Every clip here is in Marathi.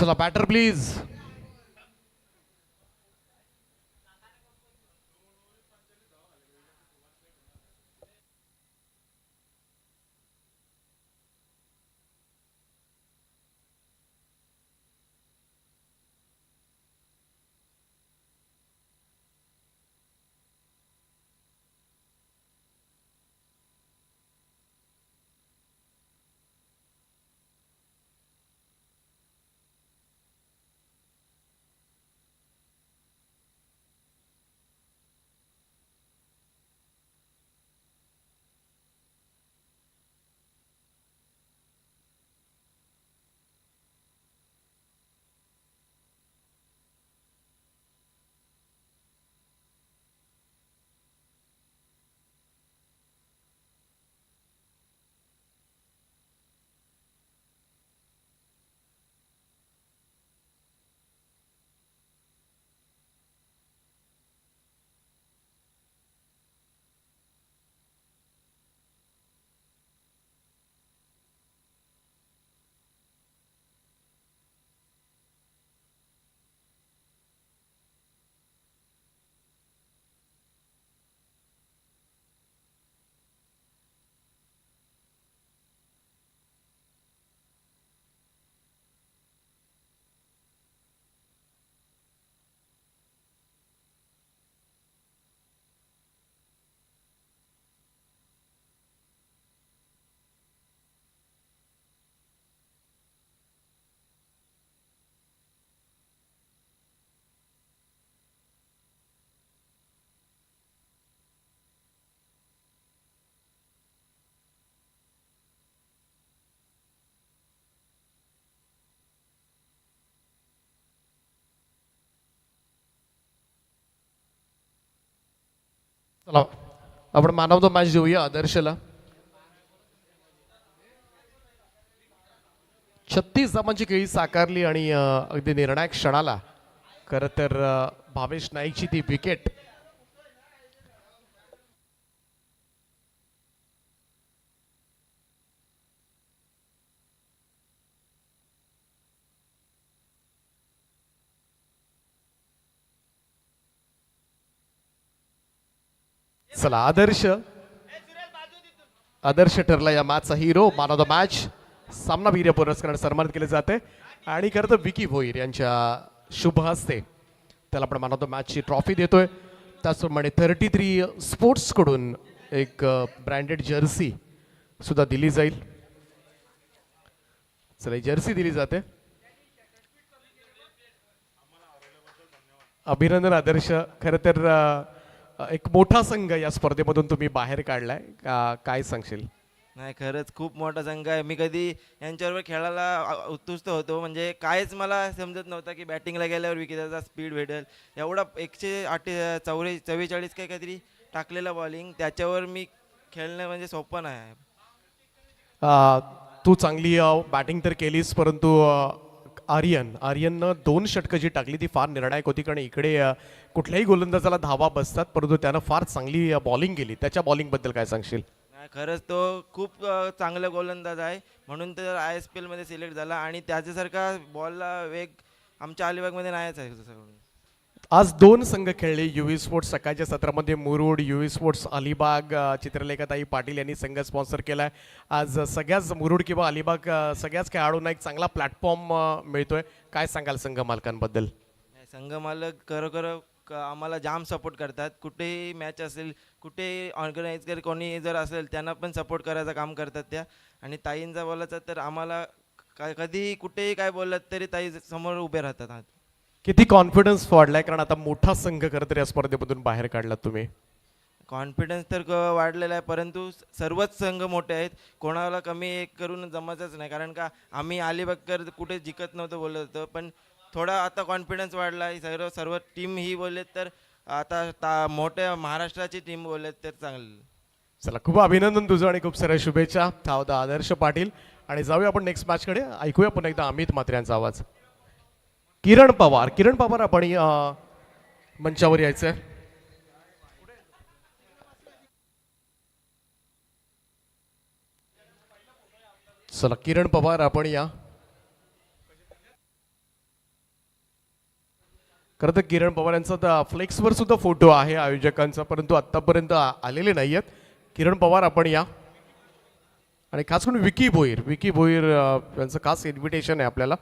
चला बॅटर प्लीज. चला आपण मॅन ऑफ द मॅच देऊया आदर्शला. 36 धावांची खेळी साकारली आणि अगदी निर्णायक क्षणाला खरं तर भावेश नाईकची ती विकेट. चला आदर्श आदर्श ठरला या मॅचचा hero, man of the match. सामनावीर पुरस्काराने सन्मानित केले जाते आणि खरं तर विकी भोईर यांच्या शुभ हस्ते त्याला आपण मॅन ऑफ द मॅचची ट्रॉफी देतोय. त्याचप्रमाणे 33 स्पोर्ट्स कडून एक ब्रँडेड जर्सी सुद्धा दिली जाईल. चला ही जर्सी दिली जाते. अभिनंदन आदर्श. खरं तर एक मोठा संघ या स्पर्धेमधून तुम्ही बाहेर काढलाय, काय सांगशील? नाही, खरंच खूप मोठा संघ आहे. मी कधी यांच्याबरोबर खेळायला उत्सुक होतो, म्हणजे कायच मला समजत नव्हतं की बॅटिंगला गेल्यावर विकेटचा स्पीड भेटेल. एवढा 144 काय काहीतरी टाकलेला बॉलिंग, त्याच्यावर मी खेळणं म्हणजे सोपं नाही. तू चांगली बॅटिंग तर केलीस, परंतु आर्यननं 2 षटकं जी टाकली ती फार निर्णायक होती. कारण इकडे कुठल्याही गोलंदाजाला धावा बसतात, परंतु त्यानं फार चांगली बॉलिंग केली. त्याच्या बॉलिंगबद्दल काय सांगशील? नाही, खरंच तो खूप चांगला गोलंदाज आहे, म्हणून तर ISPL मध्ये सिलेक्ट झाला. आणि त्याच्यासारखा बॉलला वेग आमच्या अलिबागमध्ये नाहीच आहे तसं. आज 2 संघ खेळले युवी स्पोर्ट्स सकाळच्या सत्रामध्ये. मुरुड युवी स्पोर्ट्स अलिबाग. चित्रलेखाताई पाटील यांनी संघ स्पॉन्सर केलाय. आज सगळ्याच मुरुड किंवा अलिबाग सगळ्याच खेळाडूंना एक चांगला प्लॅटफॉर्म मिळतोय. काय सांगाल संघ मालकांबद्दल? संघ मालक खरोखर आम्हाला जाम सपोर्ट करतात. कुठेही मॅच असेल, कुठेही ऑर्गनाईज कर कोणी जर असेल त्यांना पण सपोर्ट करायचं काम करतात त्या. आणि ताईंचा बोलायचं तर आम्हाला काय कधीही कुठेही काय बोललं तरी ताई समोर उभे राहतात. किती कॉन्फिडन्स वाढलाय, कारण आता मोठा संघ खरं तर या स्पर्धेमधून बाहेर काढला तुम्ही? कॉन्फिडन्स तर वाढलेला आहे, परंतु सर्वच संघ मोठे आहेत. कोणाला कमी एक करून जमायचंच नाही. कारण का आम्ही अलिबागकर कुठे जिंकत नव्हतं बोलत होतं, पण थोडा आता कॉन्फिडन्स वाढला आहे. सर्व टीम ही बोललेत तर आता मोठ्या महाराष्ट्राची टीम बोललेत तर चांगलं. चला खूप अभिनंदन तुझं आणि खूप साऱ्या शुभेच्छा. हा होता आदर्श पाटील. आणि जाऊया आपण नेक्स्ट मॅचकडे. ऐकूया पुन्हा एकदा अमित म्हात्रे यांचा आवाज. किरण पवार आपण मंचावर यायचंय. चला किरण पवार आपण या. खरं तर किरण पवार यांचा फ्लेक्सवर सुद्धा फोटो आहे आयोजकांचा, परंतु आत्तापर्यंत आलेले नाही आहेत. किरण पवार आपण या, आणि खास करून विकी भोईर यांचं खास इन्व्हिटेशन आहे आपल्याला.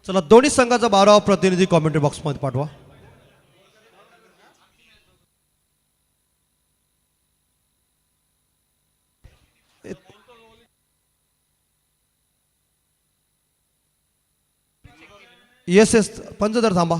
चला दोन्ही संघाचा 12वा प्रतिनिधी कॉमेंट्री बॉक्समध्ये पाठवा. येस येस पंचदर थांबा.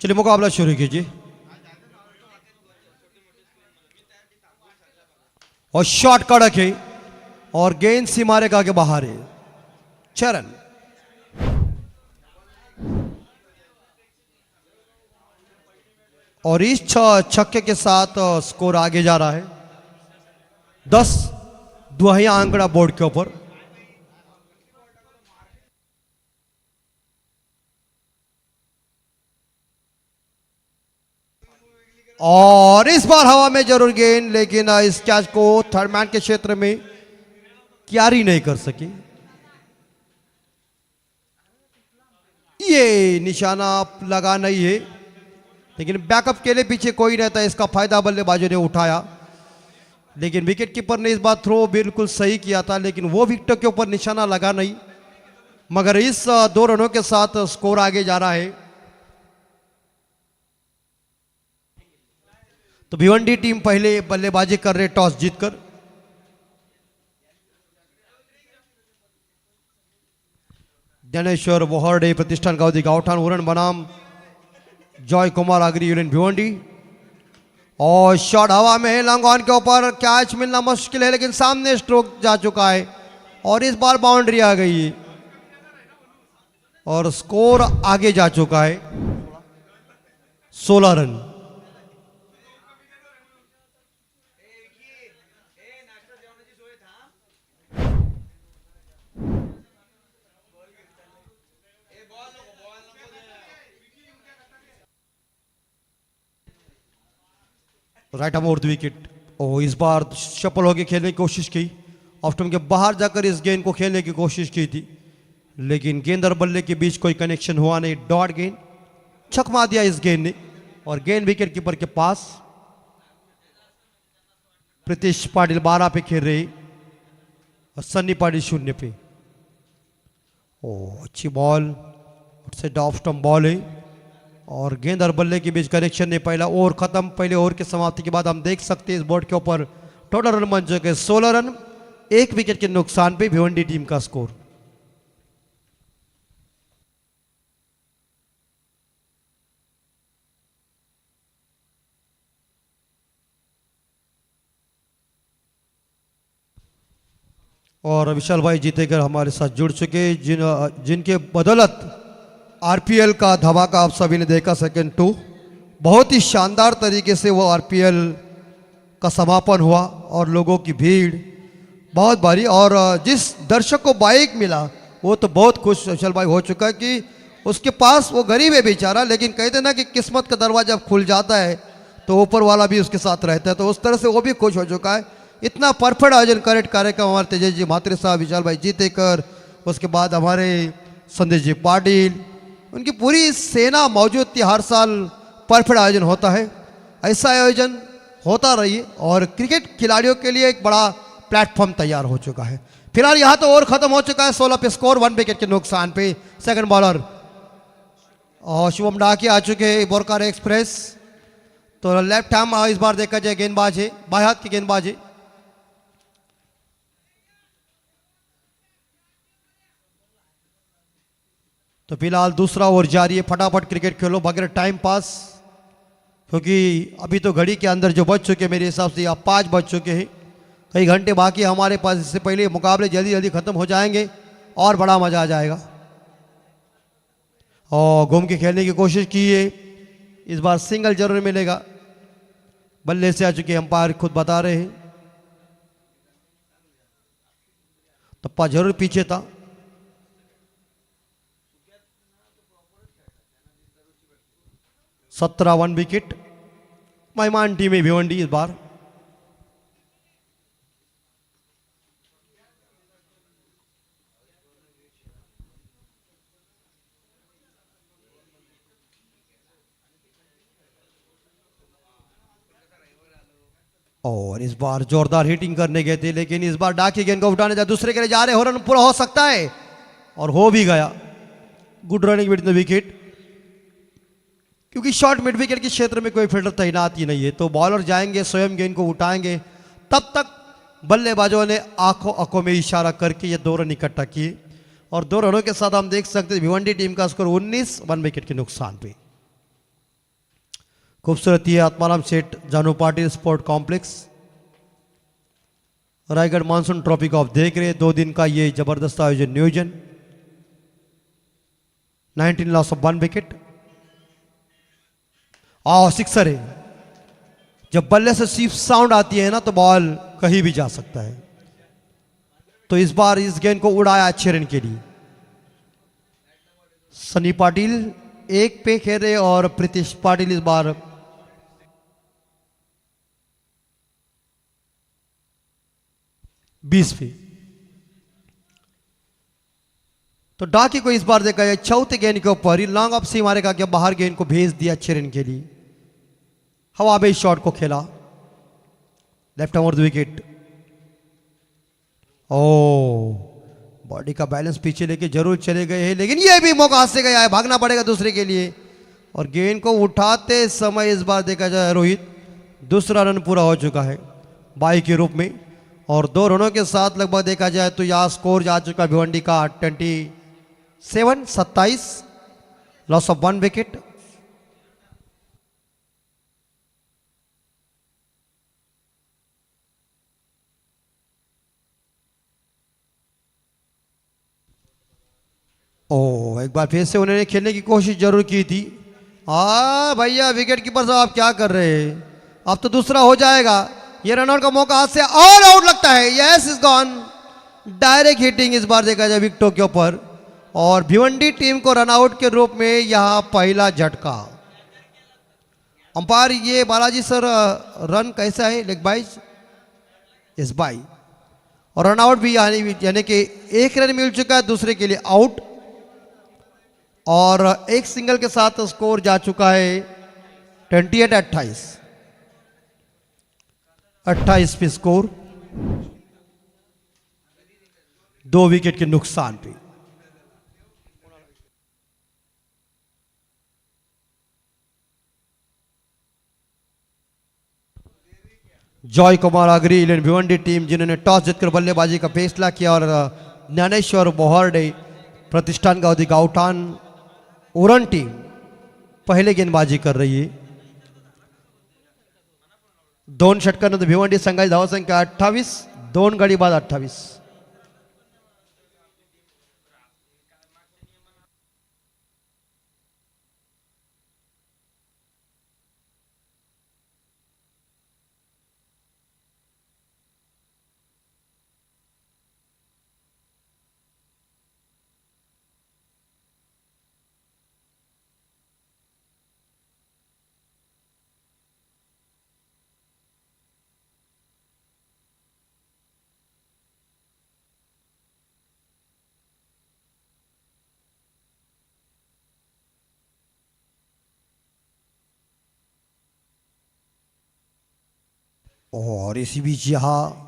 चलिए मुकाबला शुरू कीजिए. और शॉट कड़क है और गेंद सीमा रेखा के बाहर है. चरण और इस छक्के के साथ स्कोर आगे जा रहा है. 10 दुहिया आंकड़ा बोर्ड के ऊपर. और इस बार हवा में जरूर गेंद, लेकिन इस कैच को थर्ड मैन के क्षेत्र में क्यारी नहीं कर सकी. ये निशाना लगा नहीं है, लेकिन बैकअप के लिए पीछे कोई नहीं था. इसका फायदा बल्लेबाजों ने उठाया, लेकिन विकेट कीपर ने इस बार थ्रो बिल्कुल सही किया था, लेकिन वो विकेट के ऊपर निशाना लगा नहीं. मगर इस 2 रनों के साथ स्कोर आगे जा रहा है. तो भिवंडी टीम पहले बल्लेबाजी कर रहे टॉस जीतकर. ज्ञानेश्वर बोहरडे प्रतिष्ठान गावदी गावठाण उरण बनाम जॉय कुमार आगरी यूनियन भिवंडी. और शॉट हवा में है, लॉन्ग ऑन के ऊपर. कैच मिलना मुश्किल है, लेकिन सामने स्ट्रोक जा चुका है और इस बार बाउंड्री आ गई है और स्कोर आगे जा चुका है 16 run. Right arm over the wicket. और इस बार शफल होकर खेलने की कोशिश की. ऑफ स्टंप के बाहर जाकर इस गेंद को खेलने की कोशिश की थी, लेकिन गेंद और बल्ले के बीच कोई कनेक्शन हुआ नहीं. डॉट गेंद छकमा दिया इस गेंद ने और गेंद विकेट कीपर के पास. प्रीतिश पाटिल 12 पे खेल रहे और सन्नी पाटिल 0 पे. ओ अच्छी बॉल, ऑफ स्टंप बॉल है और गेंद और बल्ले के बीच कनेक्शन नहीं. पहला ओवर खत्म. पहले ओवर की समाप्ति के बाद हम देख सकते हैं इस बोर्ड के ऊपर टोटल रन बन चुके 16 रन. 1 विकेट के नुकसान पे भिवंडी टीम का स्कोर. और विशाल भाई जीतेकर हमारे साथ जुड़ चुके, जिनके बदौलत आरपीएल का धमाका आप सभी ने देखा सेकंड 2। बहुत ही शानदार तरीके से वो आरपीएल का समापन हुआ और लोगों की भीड़ बहुत भारी, और जिस दर्शक को बाइक मिला वो तो बहुत खुश विशाल भाई हो चुका है कि उसके पास, वो गरीब है बेचारा, लेकिन कहते ना कि किस्मत का दरवाजा जब खुल जाता है तो ऊपर वाला भी उसके साथ रहता है, तो उस तरह से वो भी खुश हो चुका है। इतना परफेक्ट आयोजन करेक्ट कार्यक्रम हमारे तेजस जी म्हात्रे साहब, विशाल भाई जीतेकर, उसके बाद हमारे संदेश जी पाटिल, उनकी पूरी सेना मौजूद थी। हर साल परफेक्ट आयोजन होता है, ऐसा आयोजन होता रहिए, और क्रिकेट खिलाड़ियों के लिए एक बड़ा प्लेटफॉर्म तैयार हो चुका है। फिलहाल यहाँ तो ओवर खत्म हो चुका है, 16 पे स्कोर, 1 विकेट के नुकसान पे। सेकंड बॉलर और शुभम डाके आ चुके हैं बोरकार एक्सप्रेस, तो लेफ्ट हैम इस बार देखा जाए गेंदबाज है, बाएं हाथ की गेंदबाज है। तो फिलहाल दूसरा ओवर जारी है, फटाफट क्रिकेट खेलो बगैर टाइम पास, क्योंकि अभी तो घड़ी के अंदर जो बज चुके मेरे हिसाब से आप 5 बज चुके हैं, कई घंटे बाकी हमारे पास, इससे पहले मुकाबले जल्दी जल्दी खत्म हो जाएंगे और बड़ा मजा आ जाएगा। और घूम के खेलने की कोशिश की है, इस बार सिंगल जरूर मिलेगा। बल्ले से आ चुके अंपायर खुद बता रहे हैं, तप्पा जरूर पीछे था। सत्रह 1 विकेट, मेहमान टीम है भिवंडी इस बार। और इस बार जोरदार हिटिंग करने गए थे, लेकिन इस बार डाकी गेंद को उठाने जा दूसरे के लिए जा रहे, हो रन पूरा हो सकता है और हो भी गया। गुड रनिंग विद द विकेट, क्योंकि शॉर्ट मिड विकेट के क्षेत्र में कोई फील्डर तैनात ही नहीं है, तो बॉलर जाएंगे स्वयं गेंद को उठाएंगे। तब तक बल्लेबाजों ने आंखों में इशारा करके ये 2 रन इकट्ठा किए, और 2 रनों के साथ हम देख सकते हैं भिवंडी टीम का स्कोर 19, 1 विकेट के नुकसान पे। खूबसूरत है आत्माराम सेठ जानू Patil sport complex, Raigarh monsoon trophy को आप देख रहे हैं। 2 दिन का ये जबरदस्त आयोजन नियोजन, 19 लॉस ऑफ 1 विकेट। सिक्सर है, जब बल्ले से सिर्फ साउंड आती है ना तो बॉल कहीं भी जा सकता है, तो इस बार इस गेंद को उड़ाया अच्छे रन के लिए। सनी पाटिल 1 पे खेल रहे और प्रीतिश पाटिल इस बार 20 पे। तो डाकी को इस बार देखा जाए चौथे गेंद के ऊपर ही लॉन्ग ऑफ सी मारेगा कि बाहर गेंद को भेज दिया अच्छे रन के लिए, हवा में शॉट को खेला, लेफ्ट ओवर द विकेट। ओ बॉडी का बैलेंस पीछे लेके जरूर चले गए हैं, लेकिन ये भी मौका हाथ से गया है, भागना पड़ेगा दूसरे के लिए। और गेंद को उठाते समय इस बार देखा जाए रोहित, दूसरा रन पूरा हो चुका है बाई के रूप में, और 2 रनों के साथ लगभग देखा जाए तो यह स्कोर जा चुका है भिवंडी का 27, लॉस ऑफ 1 विकेट। एक बार फिर से उन्होंने खेलने की कोशिश जरूर की थी। भैया विकेट कीपर साहब आप क्या कर रहे हैं, अब तो दूसरा हो जाएगा। ये रनआउट का मौका हाथ से ऑल आउट लगता है, yes is gone. Direct hitting इस बार देखा जाए विकेटों के ऊपर, और भिवंडी टीम को रनआउट के रूप में यहां पहला झटका। अंपायर ये बालाजी सर रन कैसा है, लेग बाइज इस बाई, और रनआउट भी यानी कि 1 रन मिल चुका है दूसरे के लिए आउट, और 1 सिंगल के साथ स्कोर जा चुका है 28 पे स्कोर, 2 विकेट के नुकसान पे। जॉय कुमार अग्री इलेवन भिवंडी टीम, जिन्होंने टॉस जीतकर बल्लेबाजी का फैसला किया, और ज्ञानेश्वर बोहरडे प्रतिष्ठान गांधी गाउठान उरण टीम पहले गेंदबाजी कर रही है। 2 षटकांनंतर भिवंडी संघाची धावसंख्या 28, 2 गडी बाद 28। और इसी बीच यहाँ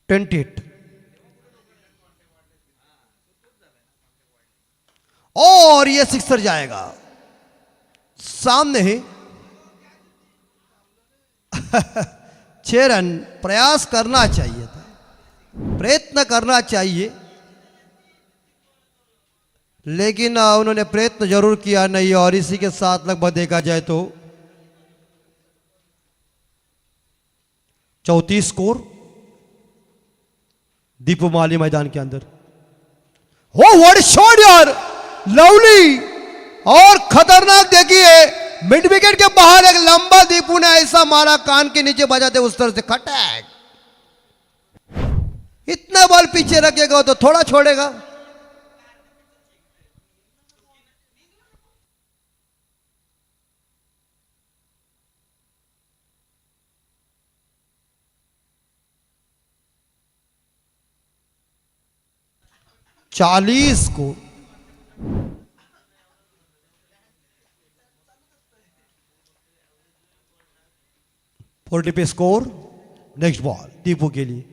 टेंटेड और ये सिक्सर जाएगा सामने है 6 रन। प्रयास करना चाहिए था, प्रयत्न करना चाहिए, लेकिन उन्होंने प्रयत्न जरूर किया नहीं। और इसी के साथ लगभग देखा जाए तो 34 स्कोर दीपू माली मैदान के अंदर। हो व्हाट शॉट यार, लवली और खतरनाक। देखिए मिड विकेट के बाहर एक लंबा दीपू ने ऐसा मारा, कान के नीचे बजाते उस तरह से खटैक। इतना बॉल पीछे रखेगा तो थोड़ा छोड़ेगा। चालीस को 40 पे स्कोर। नेक्स्ट बॉल दीपू के लिए।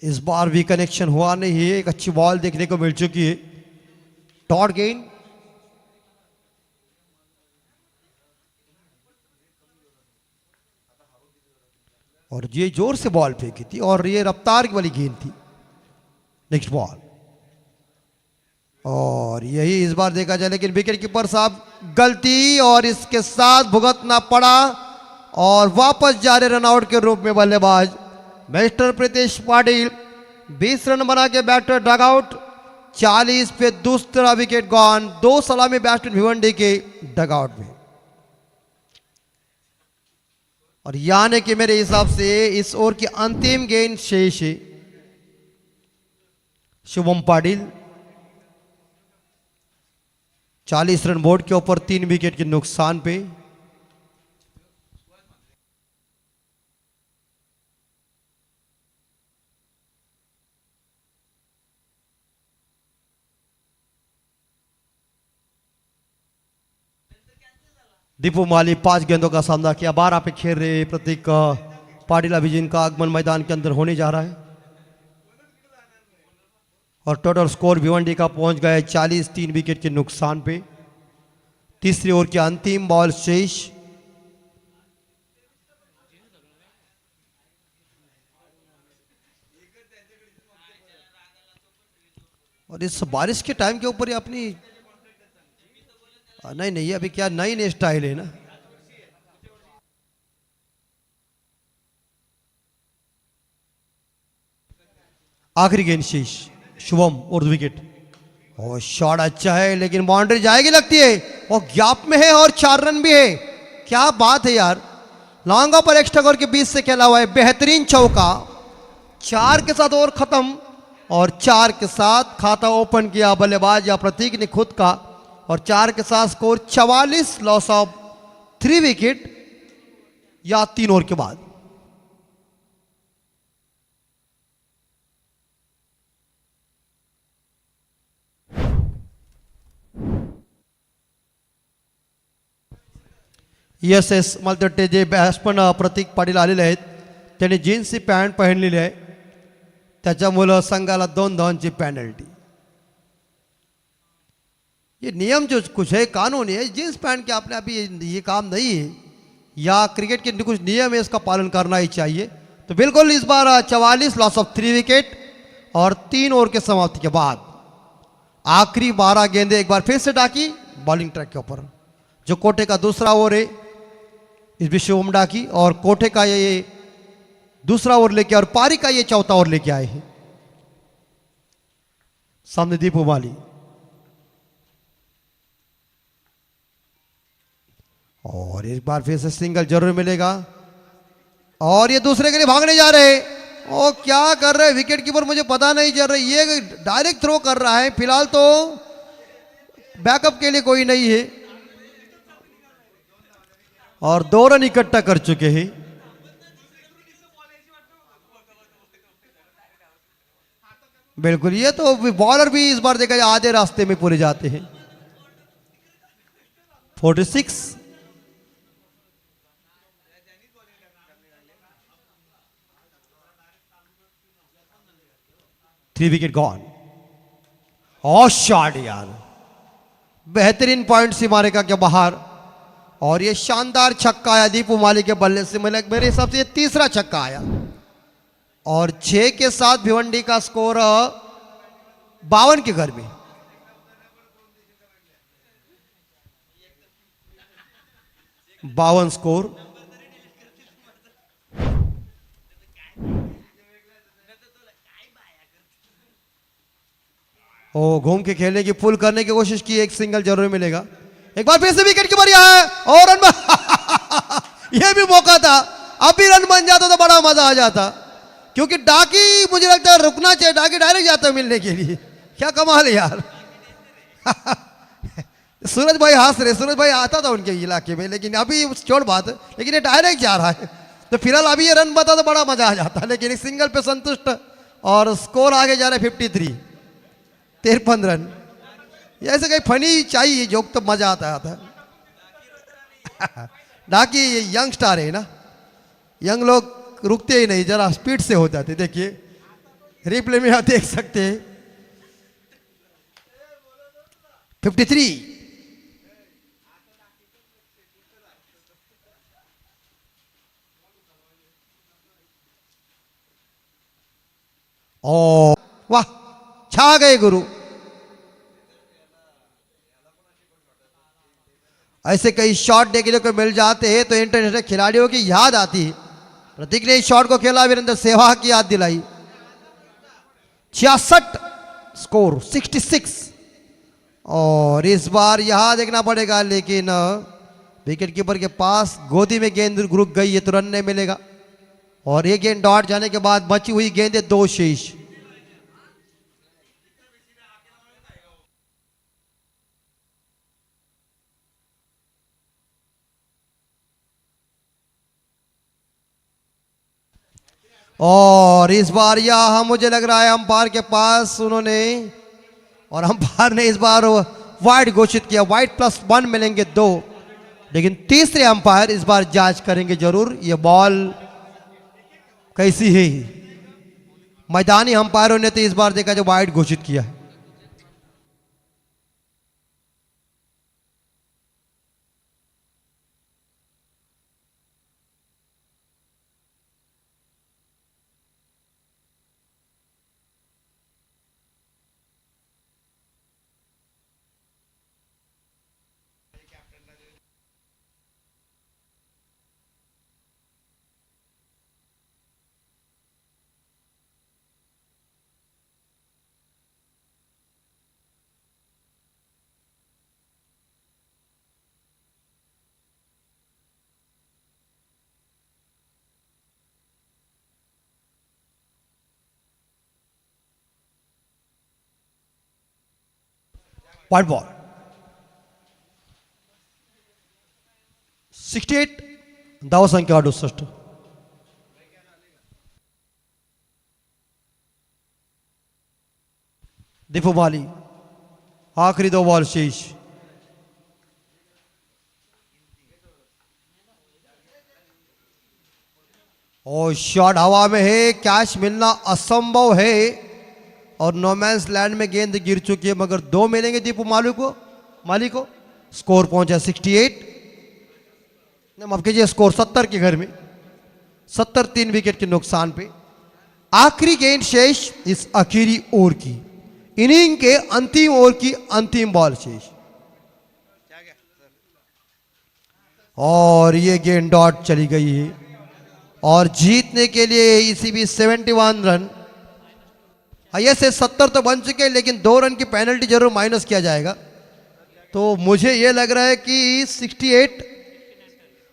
इस बार भी कनेक्शन हुआ नहीं है, एक अच्छी बॉल देखने को मिल चुकी है। डॉट गेन और ये जोर से बॉल फेंकी थी और ये रफ्तार वाली गेंद थी। नेक्स्ट बॉल और यही इस बार देखा जाए, लेकिन विकेट कीपर साहब गलती और इसके साथ भुगतना पड़ा और वापस जा रहे रनआउट के रूप में बल्लेबाज मिस्टर प्रीतेश पाटिल। 20 रन बना के बैटर डगआउट। 40 पे दूसरा विकेट गॉन। 2 सलामी बैट्समैन भिवंडी के डगआउट में। और यानी कि मेरे हिसाब से इस ओवर की अंतिम गेंद शेष है शुभम पाटिल। 40 रन बोर्ड के ऊपर 3 विकेट के नुकसान पे। दीपू माली 5 गेंदों का सामना किया। 12 पे खेल रहे प्रतीक पाटिल अभी जिनका आगमन मैदान के अंदर होने जा रहा है। और टोटल स्कोर भिवंडी का पहुंच गया 40, 3 विकेट के नुकसान पे। तीसरी ओवर की अंतिम बॉल शेष। और इस बारिश के टाइम के ऊपर ये अपनी नहीं अभी क्या नई नई स्टाइल है ना। आखिरी गेंद शेष शुभम और विकेट। और शॉट अच्छा है लेकिन बाउंड्री जाएगी लगती है और गैप में है और 4 रन भी है। क्या बात है यार, लॉन्ग पर एक्स्ट्रा ओवर के बीच से खेला हुआ है। बेहतरीन चौका। 4 के साथ ओवर खत्म और 4 के साथ खाता ओपन किया बल्लेबाज या प्रतीक ने खुद का। और 4 के साथ स्कोर 44, लॉस ऑफ 3 विकेट या 3 ओवर के बाद। एस मला वाटते जे बॅट्समन प्रतीक पाटील आलेले आहेत त्यांनी जीन्सची पॅन्ट पहिरलेली आहे, त्याच्यामुळं संघाला 2 धावांची पेनल्टी। ये नियम जो कुछ है कानून है, जींस पहन के आपने अभी ये काम नहीं है, या क्रिकेट के कुछ नियम है इसका पालन करना ही चाहिए। तो बिल्कुल इस बार 44, लॉस ऑफ 3 विकेट और 3 ओवर के समाप्ति के बाद आखिरी 12 गेंदें एक बार फिर से डाकी बॉलिंग ट्रैक के ऊपर। जो कोटे का दूसरा ओवर है इस भी शुभम डाकी और कोटे का ये दूसरा ओवर लेके और पारी का ये चौथा ओवर लेके आए हैं। सामने दीपू माली और एक बार फिर से सिंगल जरूर मिलेगा और ये दूसरे के लिए भागने जा रहे हैं। और क्या कर रहे हैं विकेट कीपर मुझे पता नहीं चल रहा, ये डायरेक्ट थ्रो कर रहा है। फिलहाल तो बैकअप के लिए कोई नहीं है। और 2 रन इकट्ठा कर चुके हैं। बिल्कुल, ये तो बॉलर भी इस बार देखा जाए आधे रास्ते में पूरे जाते हैं। 46 3 विकेट गॉन। और शॉट यार, बेहतरीन पॉइंट सीमारे का के बाहर, और ये शानदार छक्का आया दीपू माली के बल्ले से। मेरे हिसाब से ये तीसरा छक्का आया, और 6 के साथ भिवंडी का स्कोर 52 के घर में। बावन स्कोर। ओ घूम के खेलने की, पुल करने की कोशिश की, एक सिंगल जरूर मिलेगा। एक बार फिर से विकेट कीपर यहाँ है, और रन यह भी मौका था, अभी रन बन जाता तो बड़ा मजा आ जाता, क्योंकि डाकी मुझे लगता है रुकना चाहिए, डाकी डायरेक्ट जाता है मिलने के लिए। क्या कमाल है यार। सूरज भाई हंस रहे, सूरज भाई आता था उनके इलाके में, लेकिन अभी छोड़ बात, लेकिन ये डायरेक्ट जा रहा है, तो फिलहाल अभी ये रन बता तो बड़ा मजा आ जाता, लेकिन एक सिंगल पे संतुष्ट, और स्कोर आगे जा रहा है 53, 53 रन। ऐसे कहीं फनी चाहिए जोक तो मजा आता है। डाकी यंग स्टार है ना, यंग लोग रुकते ही नहीं, जरा स्पीड से हो जाते। देखिए रिप्ले में आप देख सकते हैं। 53 ओ वाह, छा गए गुरु। ऐसे कई शॉट देखने को मिल जाते हैं तो इंटरनेशनल खिलाड़ियों की याद आती है। प्रतीक ने इस शॉट को खेला, वीरेंद्र सहवाग की याद दिलाई। 66 स्कोर 66, और इस बार यहां देखना पड़ेगा, लेकिन विकेट कीपर के पास गोदी में गेंद रुक गई है तो रन नहीं मिलेगा, और ये गेंद डॉट जाने के बाद बची हुई गेंदें 2 शेष। और इस बार यह मुझे लग रहा है अंपायर के पास उन्होंने, और अंपायर ने इस बार वाइड घोषित किया। वाइड +1 मिलेंगे 2, लेकिन तीसरे अंपायर इस बार जांच करेंगे जरूर ये बॉल कैसी है। मैदानी अंपायरों ने तो इस बार देखा जो वाइड घोषित किया है। व्हाइट बॉल 68, धाव संख्या 68। दीपू माली आखिरी 2 बॉल शेष। और शॉट हवा में है, कैच मिलना असंभव है, और नोमैंस लैंड में गेंद गिर चुकी है, मगर 2 मिलेंगे दीपू माली को। स्कोर पहुंचा 68, माफ कीजिए स्कोर 70 के घर में, 70, 3 विकेट के नुकसान पे। आखिरी गेंद शेष इस आखिरी ओवर की, इनिंग के अंतिम ओवर की अंतिम बॉल शेष, और ये गेंद डॉट चली गई है, और जीतने के लिए इसी भी 71 रन। ऐसे 70 तो बन चुके हैं, लेकिन 2 रन की पेनल्टी जरूर माइनस किया जाएगा, तो मुझे यह लग रहा है कि 68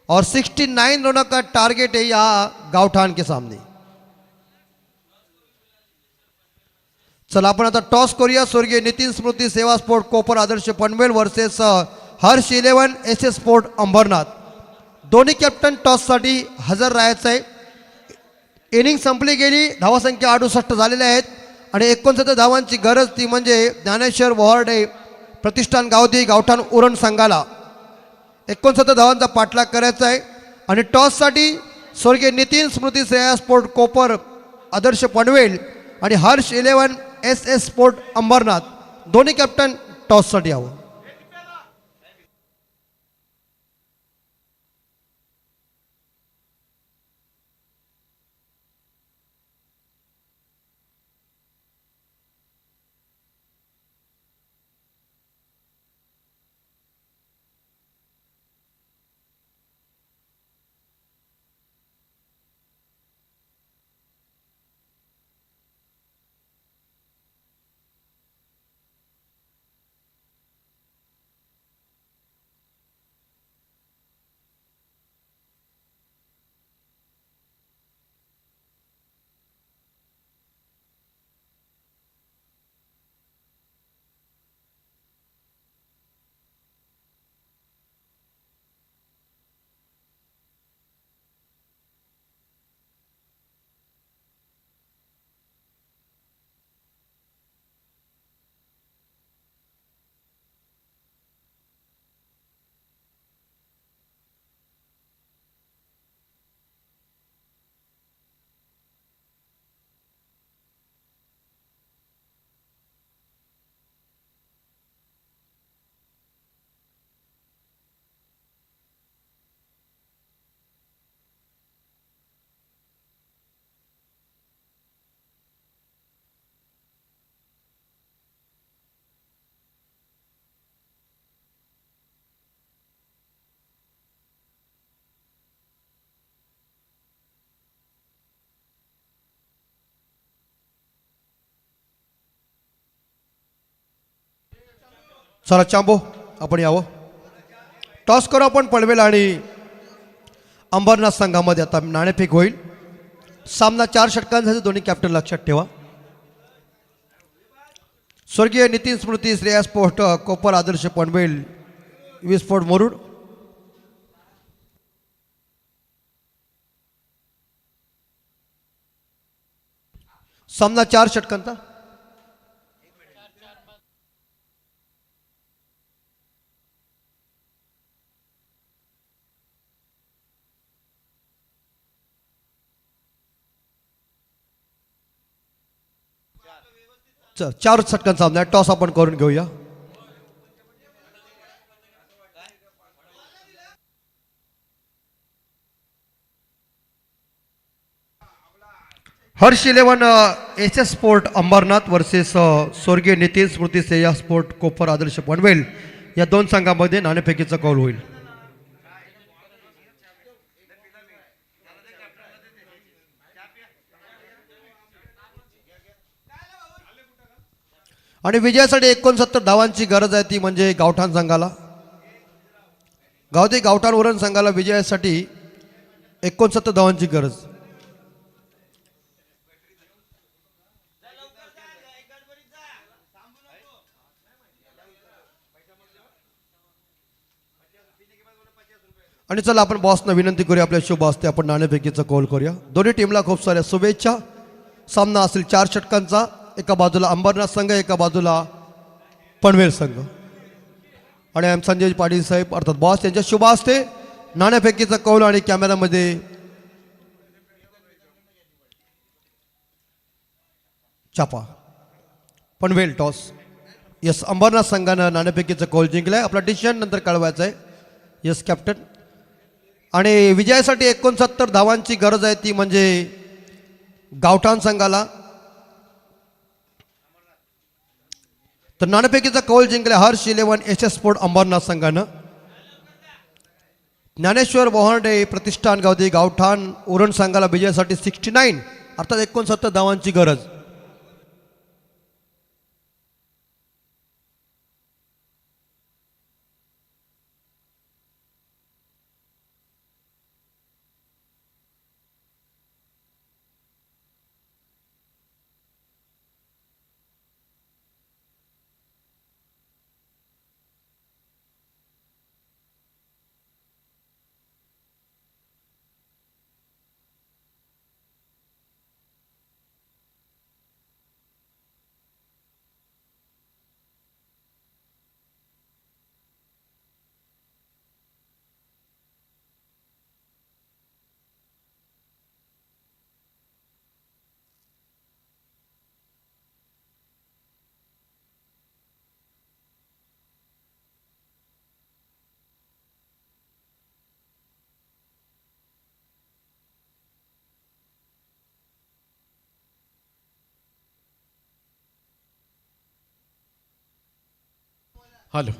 और 69 रनों का टारगेट है यहां गावठाण के सामने। चला आपण आता टॉस करूया। स्वर्गीय नितीन स्मृती सेवा sport Kopar Adarsh Panvel versus Harsh 11 SS sport Ambernath. दोन्ही कॅप्टन टॉससाठी हजर राहायचं आहे. इनिंग संपली गेली, धावासंख्या 68 झालेल्या आहेत आणि 69 धावांची गरज ती म्हणजे ज्ञानेश्वर वहार्डे प्रतिष्ठान गावठी गावठाण उरण संघाला 69 धावांचा पाठलाग करायचा आहे. आणि टॉससाठी स्वर्गीय नितीन स्मृती श्रेया स्पोर्ट कोपर आदर्श पनवेल आणि हर्ष 11 SS स्पोर्ट अंबरनाथ दोन्ही कॅप्टन टॉससाठी यावं. चला चांबो आपण यावं. टॉस करू आपण पनवेल आणि अंबरनाथ संघामध्ये. आता नाणेफेक होईल. सामना 4 षटकांसाठी दोन्ही कॅप्टन लक्षात ठेवा. स्वर्गीय नितीन स्मृती Shreya sport Kopar Adarsh Panvel V sport Murud. सामना 4 षटकांचा. चल 4 षटकांचा सामना आहे. टॉस आपण करून घेऊया. Harsh 11 SS sport Ambernath versus स्वर्गीय नितीन स्मृती श्रेया स्पोर्ट कोपर आदर्श पनवेल या दोन संघामध्ये नाणेफेकीचा कौल होईल. आणि विजयासाठी 69 धावांची गरज आहे ती म्हणजे गावठाण संघाला. गावठी गावठाण उरण संघाला विजयासाठी 69 धावांची गरज. आणि चला आपण बॉसना विनंती करूया आपल्या शुभ हस्ते आपण नाणेफेकीचा कौल करूया. दोन्ही टीमला खूप साऱ्या शुभेच्छा. सामना असेल 4 षटकांचा. एका बाजूला अंबरनाथ संघ, एका बाजूला पनवेल संघ. आणि एम संजय पाटील साहेब अर्थात बॉस यांच्या शुभ हस्ते नाणेफेकीचा कौल आणि कॅमेरामध्ये छापा. पनवेल टॉस. यस, अंबरनाथ संघानं नाणेफेकीचा कौल जिंकलाय. आपला डिसिजन नंतर कळवायचा आहे. Yes captain. आणि विजयासाठी 69 धावांची गरज आहे ती म्हणजे गावठाण संघाला. तर नाणेफेकीचा कौल जिंकला हर्ष 11 SS स्पोर्ट अंबरनाथ संघानं. ज्ञानेश्वर वहार्डे प्रतिष्ठान गावठी गावठाण उरण संघाला विजयासाठी 69 अर्थात 69 धावांची गरज. हॅलो.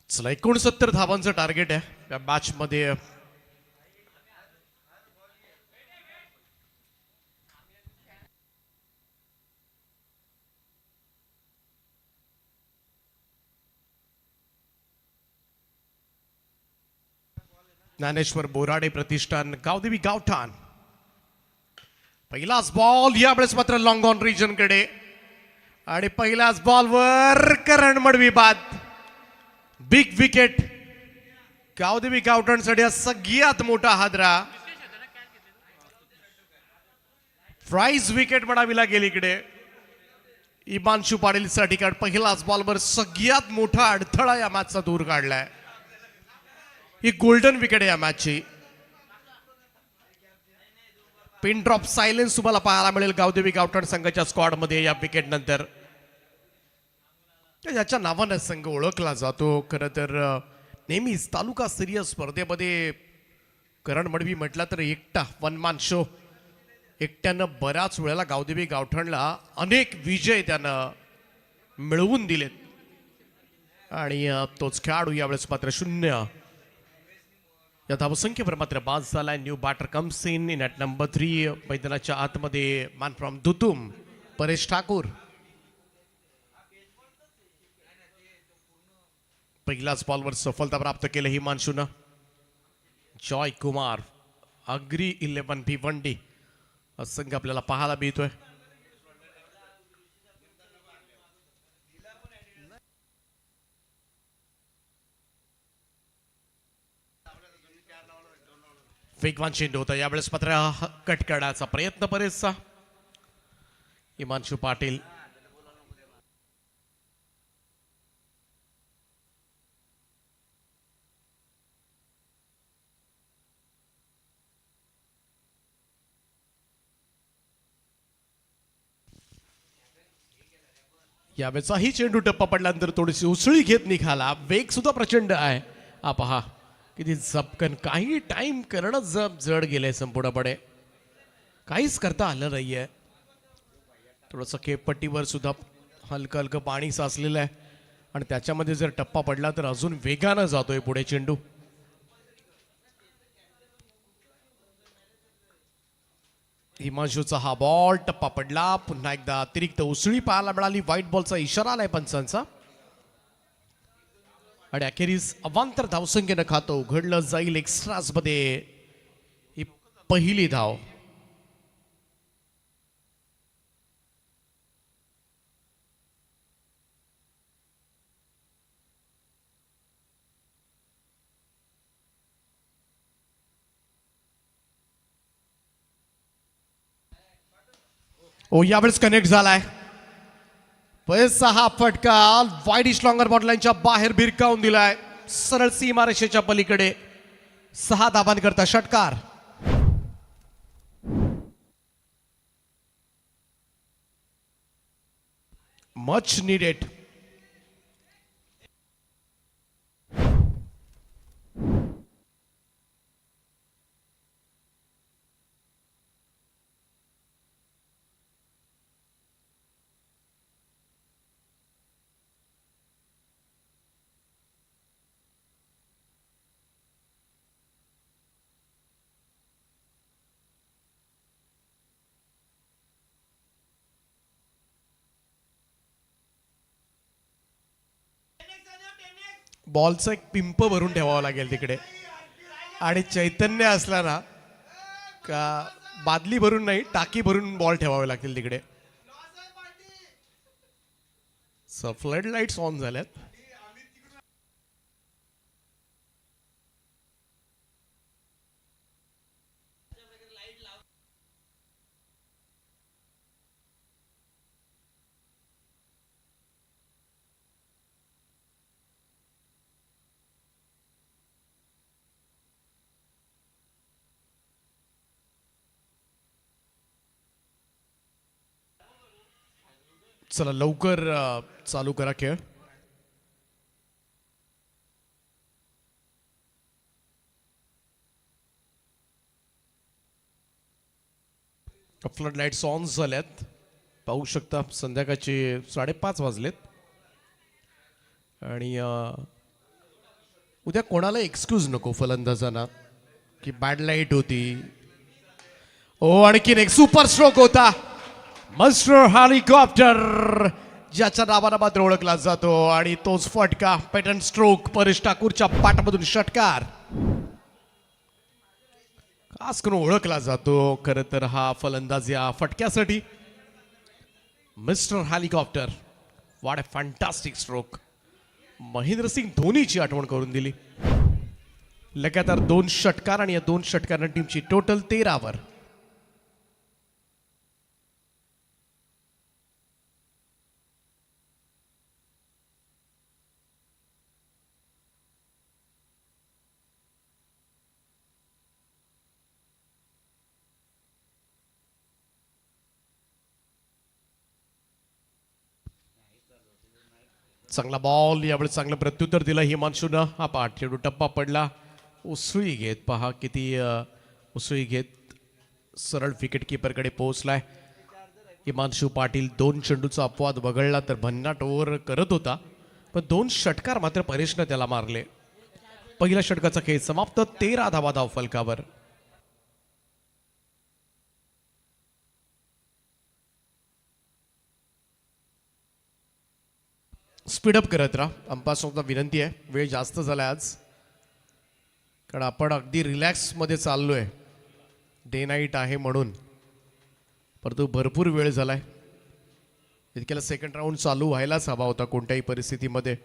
चला 69 धावांचं टार्गेट आहे या मॅच मध्ये. ज्ञानेश्वर बोराडे प्रतिष्ठान गावदेवी गावठाण. पहिलाच बॉल यावेळेस मात्र लॉंग ऑन रिजन कडे आणि पहिल्याच बॉलवर करण मडवी बाद. बिग विकेट गावदेवी गावठाणसाठी हा सगळ्यात मोठा हादरा. प्राइज विकेट म्हणावी लागेल इकडे इमानशू पाटील साठी, कारण पहिलाच बॉलवर सगळ्यात मोठा अडथळा या मॅचचा दूर काढलाय. ही गोल्डन विकेट आहे या मॅचची. पिन ड्रॉप सायलेन्स तुम्हाला पाहायला मिळेल गावदेवी गावठाण संघाच्या स्क्वॉड मध्ये या विकेट नंतर. याच्या नावानं संघ ओळखला जातो. खरं तर नेहमीच तालुका स्तरीय स्पर्धेमध्ये करण मडवी म्हटला तर एकटा वनमान शो. एकट्यानं बऱ्याच वेळेला गावदेवी गावठाणला अनेक विजय त्यानं मिळवून दिलेत आणि तोच खेळाडू यावेळेस मात्र 0 या धावसंख्येवर मात्र बाद झालाय. New batter comes in at number 3. मैदानाच्या आतमध्ये मॅन फ्रॉम दुतुम परेश ठाकूर. पहिल्याच बॉलवर सफलता प्राप्त केली हिमांशूनं. जॉय कुमार अग्री 11 भिवंडी संघ आपल्याला पाहायला मिळतोय. वेगवान चेंडू होता यावेळेस मात्र कट करण्याचा प्रयत्न बरेचसा हिमांशू पाटील. यावेळेचाही चेंडू टप्पा पडल्यानंतर थोडीशी उसळी घेत निघाला. वेग सुद्धा प्रचंड आहे. हा पहा किती झपकन, काही टाइम करणं जड गेलंय संपूर्णपणे. काहीच करता आलं नाहीये. थोडंसं खेळपट्टीवर सुद्धा हलकं हलकं पाणी साचलेलं आहे आणि त्याच्यामध्ये जर टप्पा पडला तर अजून वेगानं जातोय पुढे चेंडू. हिमांशूचा हा बॉल टप्पा पडला. पुन्हा एकदा अतिरिक्त उसळी पाहायला मिळाली. व्हाईट बॉलचा इशारा आलाय पंचांचा आणि अखेरीस अवांतर धावसंख्येनं खातं उघडलं जाईल. एक्स्ट्राज मध्ये ही पहिली धाव. यावेळेस कनेक्ट झालाय. पैसा हा फटका वाईडिश लॉंगर बॉटलांच्या बाहेर भिरकावून दिलाय. सरळ सीमारेषेच्या पलीकडे 6 धाबांकरता षटकार. Much needed. बॉलचं एक पिंप भरून ठेवावं लागेल तिकडे आणि चैतन्य असला ना का बादली भरून नाही, टाकी भरून बॉल ठेवावे लागतील तिकडे. फ्लड लाईट्स ऑन झाल्यात. चला लवकर चालू करा खेळ. फ्लड लाईट्स ऑन झाल्यात. पाहू शकता संध्याकाळचे 5:30 वाजलेत आणि उद्या कोणाला एक्सक्यूज नको फलंदाजांना की बॅड लाईट होती. आणखीन एक सुपर स्ट्रोक होता. मास्टर हेलिकॉप्टर ज्याच्या नावानं मात्र ओळखला जातो आणि तोच फटका पॅटर्न स्ट्रोक. परेश ठाकूरच्या पाठामधून षटकार खास करून ओळखला जातो खरं तर हा फलंदाज या फटक्यासाठी. Mister helicopter, what a fantastic stroke. Mahendrasingh धोनीची आठवण करून दिली. लगातार 2 षटकार आणि या 2 षटकारांनी टीमची टोटल 13 वर. चांगला बॉल यावेळी चांगलं प्रत्युत्तर दिलं हिमांशूनं. हा पाठ चेंडू टप्पा पडला. उसळी घेत पहा किती उसळी घेत सरळ विकेट किपरकडे पोहोचलाय हिमांशू पाटील. 2 चेंडूचा अपवाद वगळला तर भन्नाट ओव्हर करत होता पण 2 षटकार मात्र परेशनं त्याला मारले. पहिल्या षटकाचा खेळ समाप्त. 13 धावा धाव फलकावर. स्पीडअप करत राहा. अंपायरला विनंती आहे, वेळ जास्त झाला आज कारण आपण अगदी रिलॅक्समध्ये चाललोय. डे नाईट आहे म्हणून, परंतु भरपूर वेळ झालाय. इतक्याला सेकंड राऊंड चालू व्हायलाच हवा होता कोणत्याही परिस्थितीमध्ये.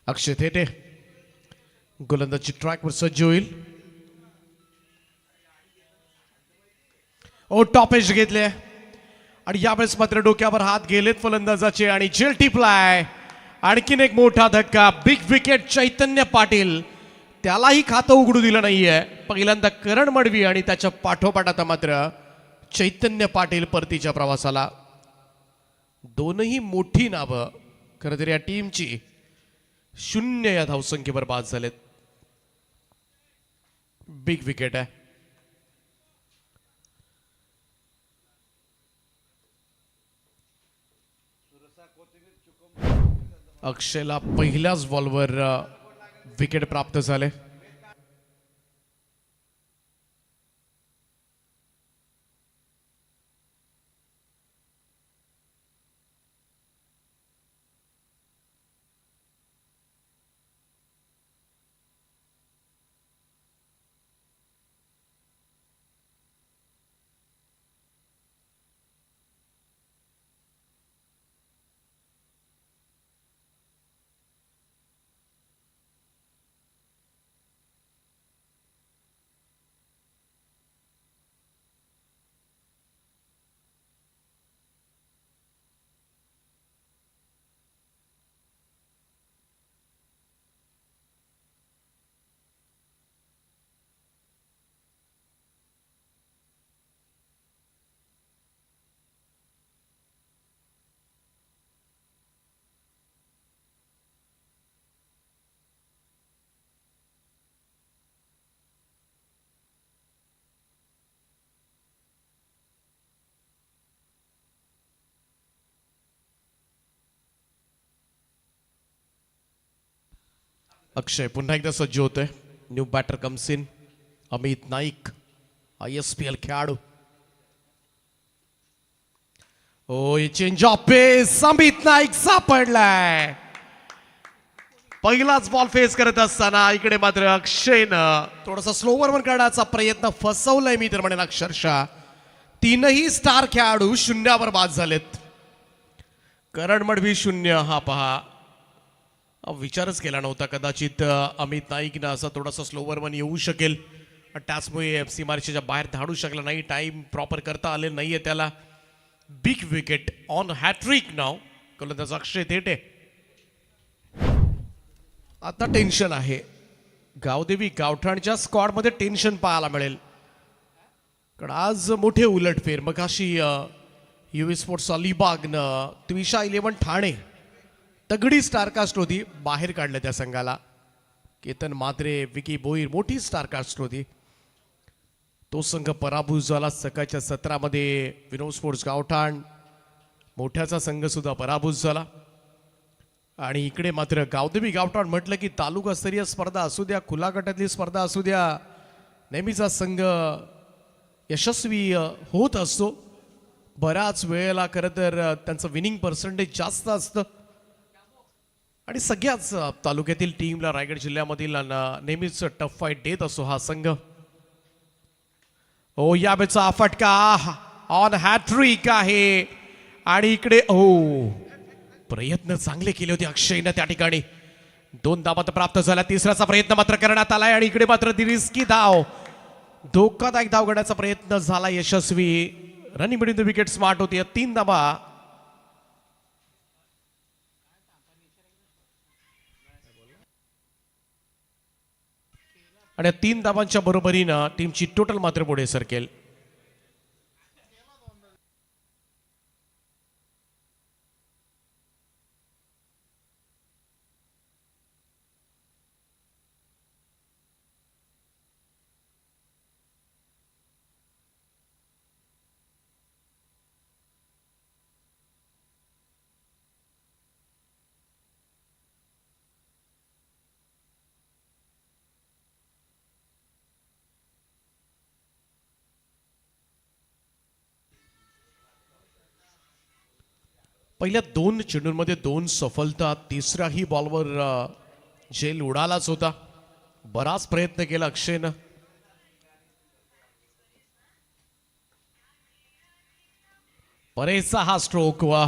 अक्षय थेटे गोलंदाजी ट्रॅकवर सज्ज होईल. टॉप एज घेतले आणि यावेळेस मात्र डोक्यावर हात गेलेत फलंदाजाचे आणि जेल टिपलाय. आणखीन एक मोठा धक्का. बिग विकेट चैतन्य पाटील, त्यालाही खातं उघडू दिलं नाहीये. पहिल्यांदा करण मडवी आणि त्याच्या पाठोपाठ आता मात्र चैतन्य पाटील परतीच्या प्रवासाला. दोनही मोठी नावं खरं तर या टीमची 0 या धावसंख्येवर बाद झालेत. बिग विकेट आहे. अक्षयला पहिल्याच बॉलवर विकेट प्राप्त झाले. अक्षय पुन्हा एकदा सज्ज होतोय. New batter comes in. Amit Naik ISPL खेळाडू. Change of pace. Amit Naik सापडलाय. पहिलाच बॉल फेस करत असताना इकडे मात्र अक्षयनं थोडासा स्लोवर वर करण्याचा प्रयत्न फसवलाय मी तर म्हणेन. अक्षरशः 3ही स्टार खेळाडू 0 वर बाद झालेत. करण मडवी 0. हा पहा विचारच केला नव्हता कदाचित अमित नाईकनं असा थोडासा स्लोवर वन येऊ शकेल, त्याचमुळे एफ सी मार्चच्या बाहेर धाडू शकला नाही. टाइम प्रॉपर करता आले नाहीये त्याला. बिग विकेट ऑन हॅट्रिक नाव गोलंदाज अक्षय थेटे. आता टेन्शन आहे गावदेवी गावठाणच्या स्क्वॉडमध्ये, टेन्शन पाहायला मिळेल कारण आज मोठे उलटफेर. मग अशी युवी स्पोर्ट्स अलिबागनं त्विषा 11 ठाणे तगडी स्टारकास्ट होती, बाहेर काढलं त्या संघाला. केतन मात्रे, विकी भोईर मोठी स्टारकास्ट होती, तो संघ पराभूत झाला. सकाळच्या सत्रामध्ये विनोद स्पोर्ट्स गावठाण मोठ्याचा संघ सुद्धा पराभूत झाला. आणि इकडे मात्र गावदेवी गावठाण म्हटलं की तालुकास्तरीय स्पर्धा असू द्या, खुला गटातली स्पर्धा असू द्या, नेहमीचा संघ यशस्वी होत असतो. बऱ्याच वेळेला खरं तर त्यांचं विनिंग पर्सेंटेज जास्त असतं आणि सगळ्याच तालुक्यातील टीमला रायगड जिल्ह्यामधील नेहमीच टफ फाईट देत असतो हा संघ. ओ यावेळेचा फटका ऑन हॅट्रिक आहे आणि इकडे प्रयत्न चांगले केले होते अक्षयनं त्या ठिकाणी. 2 धावा प्राप्त झाल्या, तिसऱ्याचा प्रयत्न मात्र करण्यात आलाय आणि इकडे मात्र ती रिस्की धाव, धोकादायक धाव घेण्याचा प्रयत्न झाला यशस्वी. Running between the wicket smart होती. 3 धावा. आणि 3 धावांच्या बरोबरीनं टीमची टोटल मात्र पुढे सरकेल. पहिल्या 2 चेंडूंमध्ये 2 सफलता, तिसराही बॉलवर झेल उडालाच होता. बराच प्रयत्न केला अक्षयनं. परेचा हा स्ट्रोक वा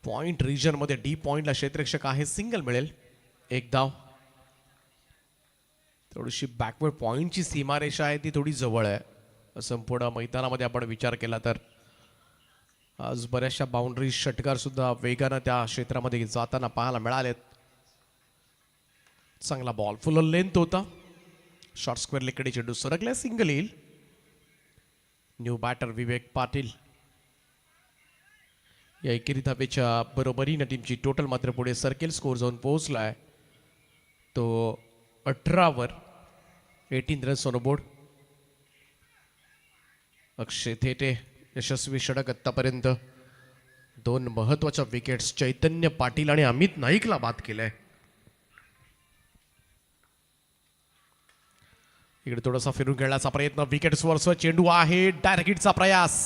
पॉइंट रिजन मध्ये डी पॉइंटला क्षेत्ररक्षक आहे, सिंगल मिळेल. 1 धाव. थोडीशी बॅकवर्ड पॉइंटची सीमारेषा आहे ती थोडी जवळ आहे. संपूर्ण मैदानामध्ये आपण विचार केला तर आज बऱ्याचशा बाउंड्री षटकार सुद्धा वेगानं त्या क्षेत्रामध्ये जाताना पाहायला मिळालेत. चांगला बॉल, फुल लेंथ होता, शॉर्ट स्क्वेअर लेकडे चेंडू सरकला, सिंगल येईल. न्यू बॅटर विवेक पाटील. या एकेरी धावेच्या बरोबरीनं टीमची टोटल मात्र पुढे सरकेल. स्कोर जाऊन पोहोचलाय तो 18 वर. 18 रन्स ऑन बोर्ड. अक्षय थेटे यशस्वी षटक आतापर्यंत. 2 महत्वाच्या विकेट्स चैतन्य पाटील आणि अमित नाईकला बाद केलाय. इकडे थोडासा फिरून खेळण्याचा प्रयत्न, विकेट वरचा चेंडू आहे, डायरेक्ट हिटचा प्रयास.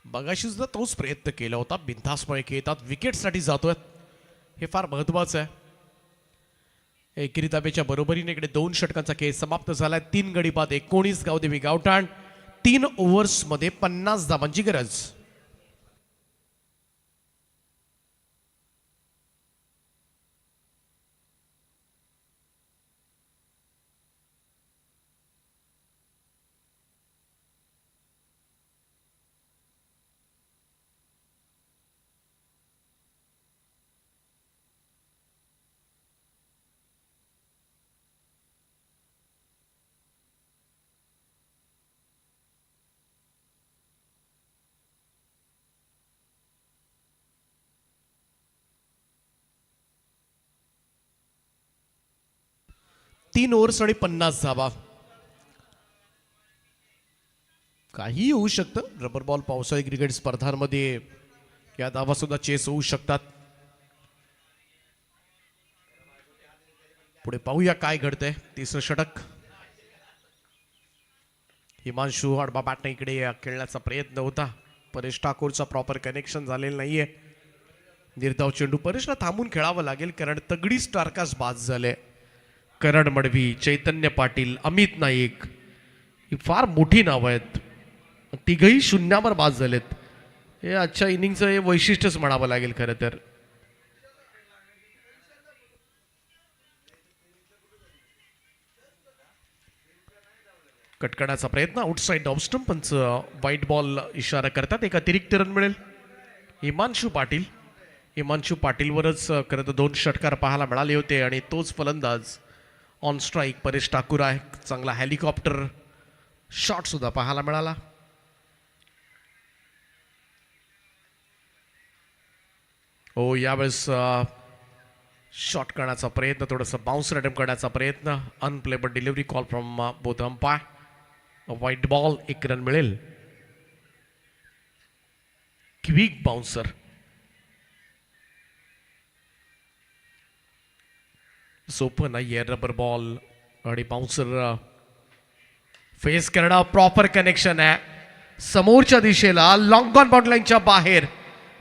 बघाशी सुद्धा तोच प्रयत्न केला होता. बिनधास्तपणे खेळतात, विकेटसाठी जातोय, हे फार महत्वाचं आहे. एकेरी धावेच्या बरोबरीने इकडे 2 षटकांचा खेळ समाप्त झालाय. 3 गडी बाद 19 गावदेवी गावठाण. 3 ओव्हर्स मध्ये 50 धावांची गरज. तीन ओव्हर्स आणि 50 धावा. काही होऊ शकतं. रबर बॉल पावसाळी क्रिकेट स्पर्धांमध्ये या धावा सुद्धा चेस होऊ शकतात. पुढे पाहूया काय घडतंय. तिसरं षटक. हिमांशु हडबा बॅटने इकडे खेळण्याचा प्रयत्न होता. परेश ठाकूरचा प्रॉपर कनेक्शन झालेलं नाहीये. निर्धाव चेंडू. परेशला थांबून खेळावं लागेल कारण तगडी स्टारकास्ट बाद झाले. करण मडवी, चैतन्य पाटील, अमित नाईक ही फार मोठी नावं आहेत. तिघही शून्यावर बाद झालेत. हे आजच्या इनिंगचं हे वैशिष्ट्यच म्हणावं लागेल खरं तर. कटकण्याचा प्रयत्न आउटसाइड ऑफ स्टंप, पंच व्हाईट बॉल इशारा करतात. एक अतिरिक्त रन मिळेल हिमांशू पाटीलवरच खरं तर 2 षटकार पाहायला मिळाले होते आणि तोच फलंदाज ऑन स्ट्राईक परेश ठाकूर आहे. चांगला हेलिकॉप्टर शॉट सुद्धा पाहायला मिळाला. हो, यावेळेस शॉट करण्याचा प्रयत्न, थोडंसं बाउन्सर अटेम्प्ट करण्याचा प्रयत्न, unplayable delivery call from both umpire. White ball, 1 run मिळेल. Quick bouncer. सोपं नाहीये, रबर बॉल आणि बाउन्सर फेस करणं. प्रॉपर कनेक्शन आहे समोरच्या दिशेला, लॉंग ऑन बाउंड्री लाईनच्या बाहेर.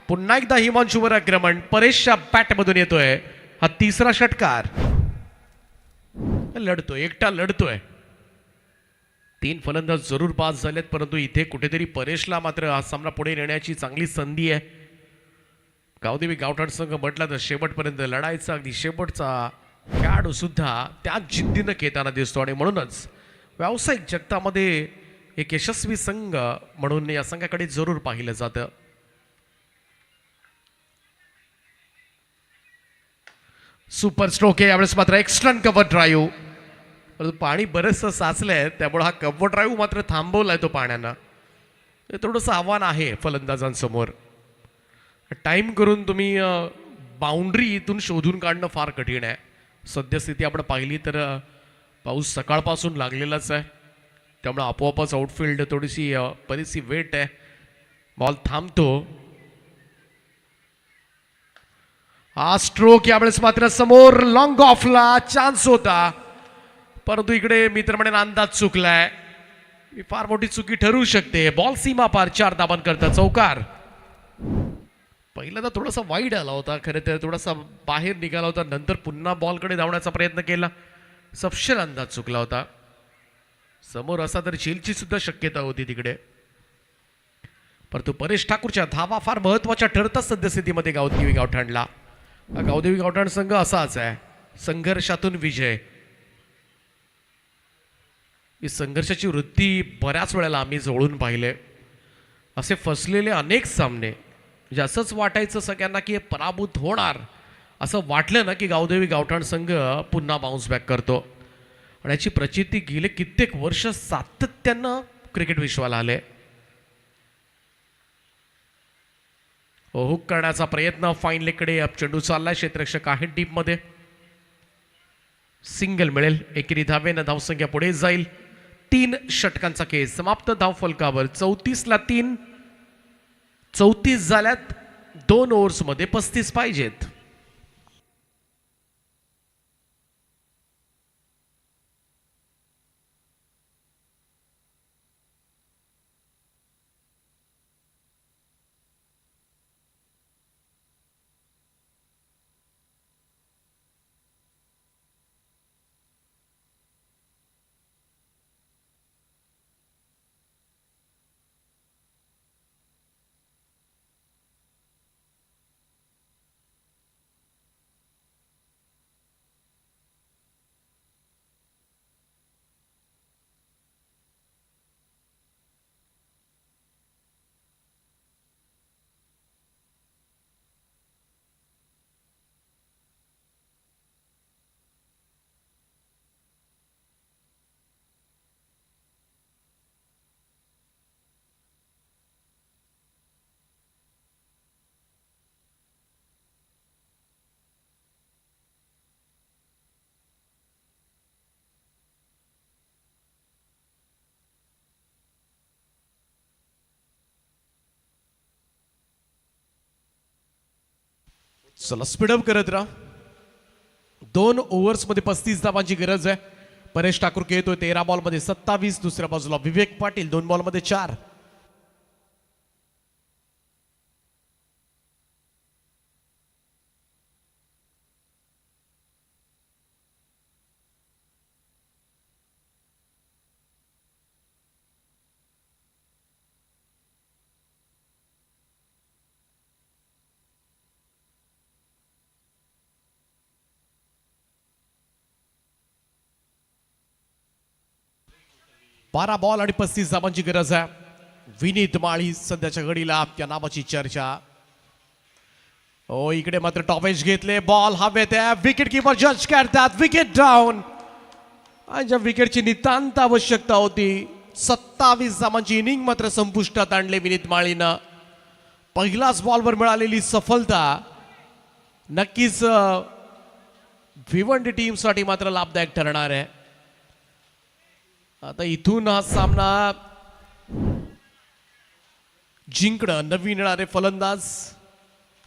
पुन्हा एकदा हिमांशूवर आक्रमण, परेशच्या बॅटमधून येतोय हा 3रा षटकार. लढतोय, एकटा लढतोय. 3 फलंदाज जरूर बाद झालेत, परंतु इथे कुठेतरी परेशला मात्र हा सामना पुढे नेण्याची चांगली संधी आहे. गावदेवी गावठाण संघ म्हटला तर शेवटपर्यंत लढायचा अगदी शेवटचा खेळाडू सुद्धा त्याच जिद्दीनं खेळताना दिसतो आणि म्हणूनच व्यावसायिक जगतामध्ये एक यशस्वी संघ म्हणून या संघाकडे जरूर पाहिलं जातं. सुपर स्ट्रोक आहे यावेळेस मात्र. एक्स्ट्रन कव्हर ड्राईव्ह. पाणी बरंचसं साचलंय त्यामुळे हा कव्हर ड्राईव्ह मात्र थांबवलाय तो पाण्यानं. थोडंसं आव्हान आहे फलंदाजांसमोर. टाइम करून तुम्ही बाउंड्री इथून शोधून काढणं फार कठीण आहे. सद्यस्थिती आपण पाहिली तर पाऊस सकाळपासून लागलेलाच आहे, त्यामुळे आपोआपच आउटफील्ड थोडीशी बरीचशी वेट आहे. बॉल थांबतो. हा स्ट्रोक यावेळेस मात्र समोर लॉंग ऑफला चान्स होता, परंतु इकडे मित्र म्हणेन अंदाज चुकलाय. ही फार मोठी चुकी ठरू शकते. बॉल सीमा पार, 4 धावांन करता चौकार. पहिल्यांदा थोडासा वाईड आला होता, खरं तर थोडासा बाहेर निघाला होता, नंतर पुन्हा बॉलकडे धावण्याचा प्रयत्न केला, सपशेल अंदाज चुकला होता. समोर असा तर झेलची सुद्धा शक्यता होती तिकडे, परंतु परेश ठाकूरच्या धावा फार महत्वाच्या ठरतात सद्यस्थितीमध्ये गावदेवी गावठाणला. गावदेवी गावठाण संघ असाच आहे, संघर्षातून विजय. ही संघर्षाची वृत्ती बऱ्याच वेळेला आम्ही जवळून पाहिले. असे फसलेले अनेक सामने, म्हणजे असंच वाटायचं सगळ्यांना की हे पराभूत होणार, असं वाटलं ना की गावदेवी गावठाण संघ पुन्हा बाउन्स बॅक करतो. आणि याची प्रचिती गेले कित्येक वर्ष सातत्यानं क्रिकेट विश्वाला आले. हुक करण्याचा प्रयत्न, फाईन लेगकडे चेंडू चाललाय, क्षेत्ररक्षक आहे डीप मध्ये. सिंगल मिळेल, एकेरी धावेनं धावसंख्या पुढे जाईल. 3 षटकांचा खेळ समाप्त. धाव फलकावर 34ला 3. 34 झाल्यात. 2 ओव्हर्समध्ये 35 पाहिजेत. चला स्पीडअप करत राहा. 2 ओव्हर्समध्ये 35 धावांची गरज आहे. परेश ठाकूर खेळतोय 13 बॉलमध्ये 27. दुसऱ्या बाजूला विवेक पाटील 2 बॉलमध्ये 4. 12 बॉल आणि 35 धावांची गरज आहे. विनीत माळी सध्याच्या घडीला त्या नावाची चर्चा. इकडे मात्र टॉपेज घेतले, बॉल हवेत आहे, विकेट किपर जज करतात, विकेट डाऊन. आणि ज्या विकेटची नितांत आवश्यकता होती, 27 धावांची इनिंग मात्र संपुष्टात आणले विनीत माळीनं. पहिलाच बॉलवर मिळालेली सफलता नक्कीच भिवंडी टीमसाठी मात्र लाभदायक ठरणार आहे. आता इथून हा सामना जिंकणं नवीन येणारे फलंदाज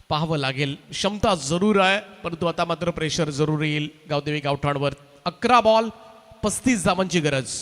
पाहावं लागेल. क्षमता जरूर आहे, परंतु आता मात्र प्रेशर जरूर येईल गावदेवी गावठाणवर. 11 बॉल 35 धावांची गरज.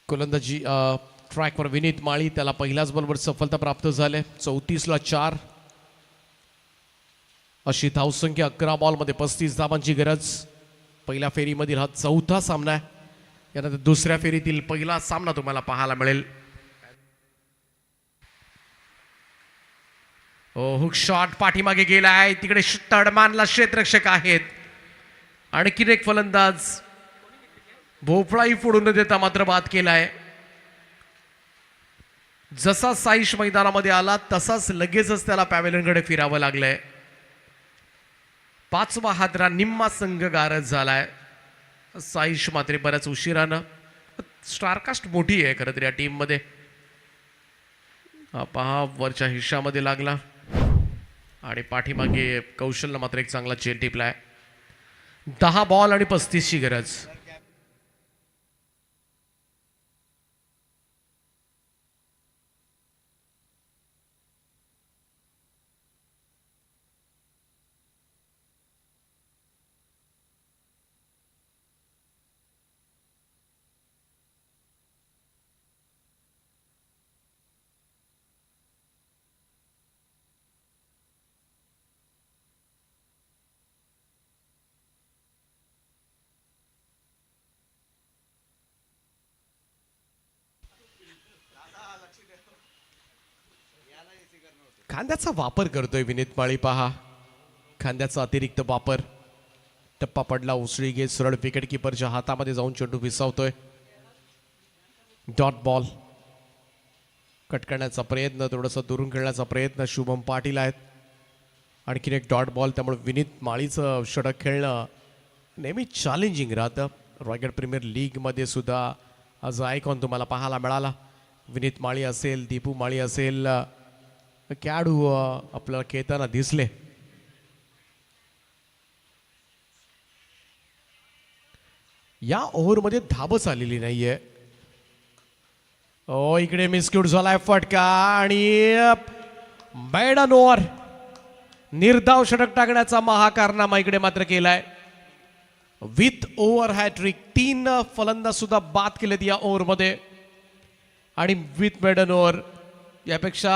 गोलंदाजी ट्रॅकवर विनीत माळी, त्याला पहिल्याच बॉलवर सफलता प्राप्त झाले. 34ला 4 अशी धावसंख्या. 11 बॉलमध्ये 35 धावांची गरज. पहिल्या फेरीमधील हा चौथा सामना आहे. यानंतर दुसऱ्या फेरीतील पहिला सामना तुम्हाला पाहायला मिळेल. हुक शॉट पाठीमागे गेला आहे. तिकडे तडमानला क्षेत्ररक्षक आहेत. आणखीन एक फलंदाज भोपळाही फोडून न देता मात्र बाद केलाय. जसा साईश मैदानामध्ये आला तसाच लगेचच त्याला पॅव्हेलियनकडे फिरावं लागलंय. 5वा हादरा निम्मा संघ गारज झालाय. साईश मात्र बऱ्याच उशिरानं. स्टारकास्ट मोठी आहे खरं तर या टीम मध्ये. हा पहा वरच्या हिश्श्यामध्ये लागला आणि पाठीमागे कौशलनं मात्र एक चांगला चेन टिपलाय. 10 बॉल आणि 35ची गरज. खांद्याचा वापर करतोय विनीत माळी. पहा खांद्याचा अतिरिक्त वापर. टप्पा पडला, उसळी घेत सरळ विकेट किपरच्या हातामध्ये जाऊन चेंडू विसावतोय. Dot ball. कट करण्याचा प्रयत्न, थोडंसं दुरून खेळण्याचा प्रयत्न शुभम पाटील आहेत. आणखीन एक डॉट बॉल. त्यामुळे विनीत माळीचं षटक खेळणं नेहमी चॅलेंजिंग राहतं. रॉयल प्रीमियर लीगमध्ये सुद्धा आज आयकॉन तुम्हाला पाहायला मिळाला. विनीत माळी असेल, दीपू माळी असेल, खेळाडू आपल्याला खेळताना दिसले. या ओव्हरमध्ये धाबच आलेली नाहीये. इकडे मिसक्यूट झालाय फटका आणि मैडन ओव्हर. निर्धाव षटक टाकण्याचा महाकारनामा इकडे मात्र केलाय. With over hat trick. 3 फलंदाज सुद्धा बाद केलेत या ओव्हरमध्ये आणि विथ मैडन ओव्हर. यापेक्षा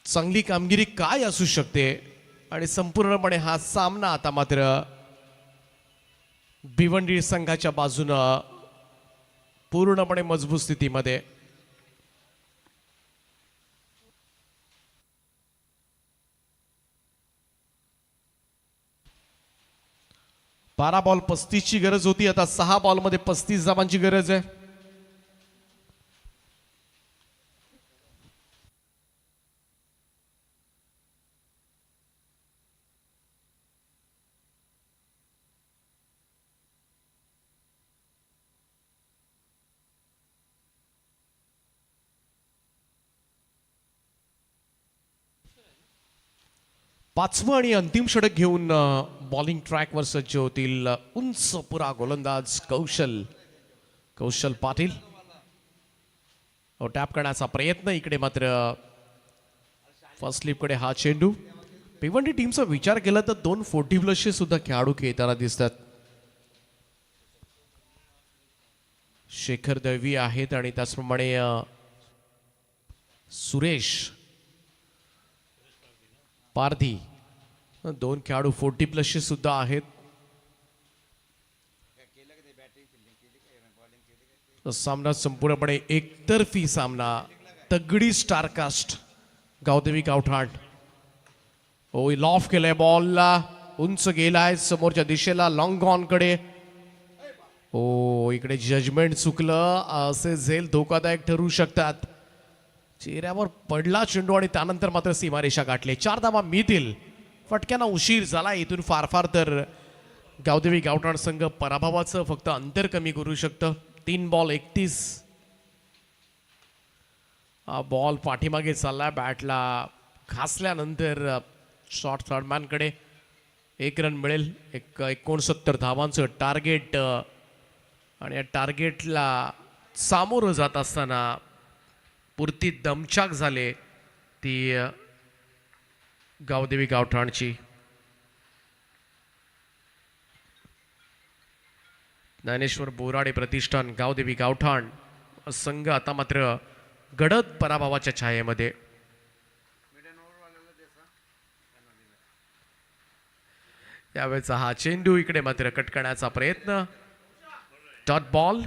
चांगली कामगिरी काय असू शकते. आणि संपूर्णपणे हा सामना आता मात्र भिवंडी संघाच्या बाजूनं पूर्णपणे मजबूत स्थितीमध्ये. बारा बॉल 35ची गरज होती. आता 6 बॉलमध्ये 35 धावांची गरज आहे. पाचवं आणि अंतिम षटक घेऊन बॉलिंग ट्रॅकवर सज्ज होतील उंच पुरा गोलंदाज कौशल पाटील. टॅप करण्याचा प्रयत्न. इकडे मात्र फर्स्ट स्लिपकडे हा चेंडू. भिवंडी टीमचा विचार केला तर 2 40+ सुद्धा खेळाडू खेळताना दिसतात. शेखर दळवी आहेत आणि त्याचप्रमाणे सुरेश पारधी, 2 खेळाडू 40+ सुद्धा आहेत. सामना संपूर्णपणे एकतर्फी सामना. तगडी स्टारकास्ट. गावदेवी गावठाण लॉफ केलंय, बॉलला उंच गेलाय समोरच्या दिशेला, लॉंग ऑन कडे. इकडे जजमेंट चुकलं, असे झेल धोकादायक ठरू शकतात. चेहऱ्यावर पडला चेंडू आणि त्यानंतर मात्र सीमारेषा गाठली. 4 धावा मिळतील. फटक्याना उशीर झाला. इथून फार फार तर गावदेवी गावठाण संघ पराभवाचं फक्त अंतर कमी करू शकतं. 3 बॉल 31. बॉल पाठीमागे चालला, बॅटला घासल्यानंतर शॉर्ट थर्डमॅन कडे 1 रन मिळेल. 69 धावांचं टार्गेट आणि या टार्गेटला सामोरं जात असताना पुरती दमछाक झाले ती गावदेवी गावठाणची. ज्ञानेश्वर बोराडे प्रतिष्ठान गावदेवी गावठाण संघ आता मात्र गडद पराभवाच्या छायेमध्ये. यावेळेचा हा चेंडू इकडे मात्र कट करण्याचा प्रयत्न. Dot ball.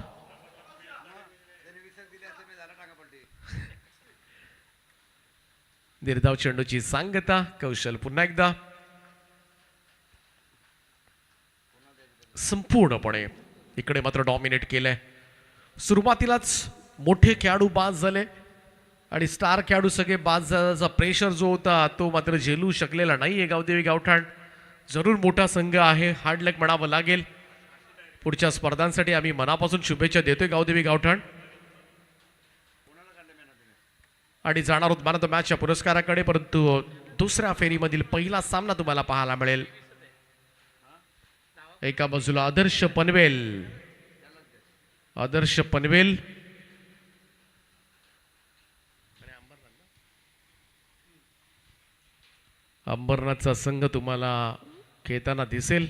निर्धाव चेंडूची सांगता. कौशल पुन्हा एकदा संपूर्णपणे इकडे मात्र डॉमिनेट केलंय. सुरुवातीलाच मोठे खेळाडू बाद झाले आणि स्टार खेळाडू सगळे बाद झाल्याचा प्रेशर जो होता तो मात्र झेलू शकलेला नाहीये गावदेवी गावठाण. जरूर मोठा संघ आहे, हार्ड लक म्हणावं लागेल. पुढच्या स्पर्धांसाठी आम्ही मनापासून शुभेच्छा देतोय गावदेवी गावठाण. आणि जाणार आहोत मॅन ऑफ द मॅचच्या पुरस्काराकडे, परंतु दुसऱ्या फेरीमधील पहिला सामना तुम्हाला पाहायला मिळेल. एका बाजूला आदर्श पनवेल. आदर्श पनवेल अंबरनाथचा संघ तुम्हाला खेळताना दिसेल.